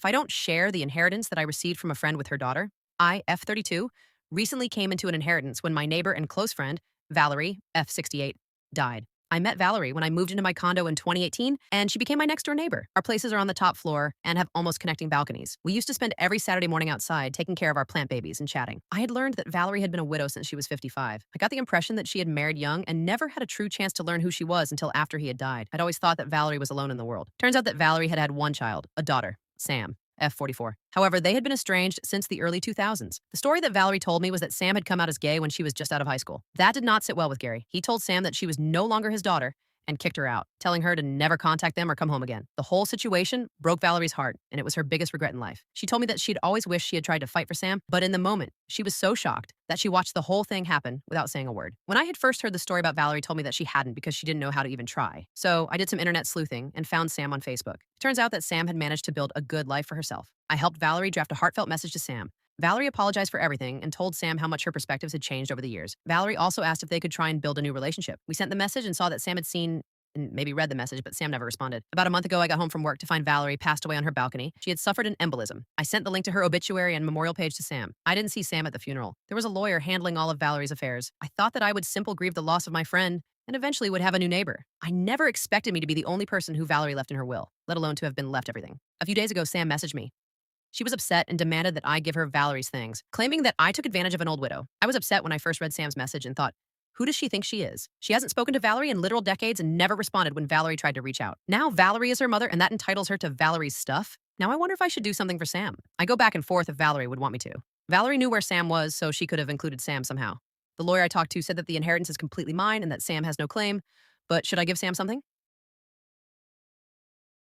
If I don't share the inheritance that I received from a friend with her daughter, I, F32, recently came into an inheritance when my neighbor and close friend, Valerie, F68, died. I met Valerie when I moved into my condo in 2018, and she became my next door neighbor. Our places are on the top floor and have almost connecting balconies. We used to spend every Saturday morning outside taking care of our plant babies and chatting. I had learned that Valerie had been a widow since she was 55. I got the impression that she had married young and never had a true chance to learn who she was until after he had died. I'd always thought that Valerie was alone in the world. Turns out that Valerie had had one child, a daughter, Sam. F44. However, they had been estranged since the early 2000s. The story that Valerie told me was that Sam had come out as gay when she was just out of high school. That did not sit well with Gary. He told Sam that she was no longer his daughter and kicked her out, telling her to never contact them or come home again. The whole situation broke Valerie's heart, and it was her biggest regret in life. She told me that she'd always wished she had tried to fight for Sam, but in the moment, she was so shocked that she watched the whole thing happen without saying a word. When I had first heard the story about Valerie told me that she hadn't because she didn't know how to even try. So I did some internet sleuthing and found Sam on Facebook. It turns out that Sam had managed to build a good life for herself. I helped Valerie draft a heartfelt message to Sam. Valerie apologized for everything and told Sam how much her perspectives had changed over the years. Valerie also asked if they could try and build a new relationship. We sent the message and saw that Sam had seen and maybe read the message, but Sam never responded. About a month ago, I got home from work to find Valerie passed away on her balcony. She had suffered an embolism. I sent the link to her obituary and memorial page to Sam. I didn't see Sam at the funeral. There was a lawyer handling all of Valerie's affairs. I thought that I would simply grieve the loss of my friend and eventually would have a new neighbor. I never expected me to be the only person who Valerie left in her will, let alone to have been left everything. A few days ago, Sam messaged me. She was upset and demanded that I give her Valerie's things, claiming that I took advantage of an old widow. I was upset when I first read Sam's message and thought, who does she think she is? She hasn't spoken to Valerie in literal decades and never responded when Valerie tried to reach out. Now Valerie is her mother and that entitles her to Valerie's stuff? Now I wonder if I should do something for Sam. I go back and forth if Valerie would want me to. Valerie knew where Sam was, so she could have included Sam somehow. The lawyer I talked to said that the inheritance is completely mine and that Sam has no claim, but should I give Sam something?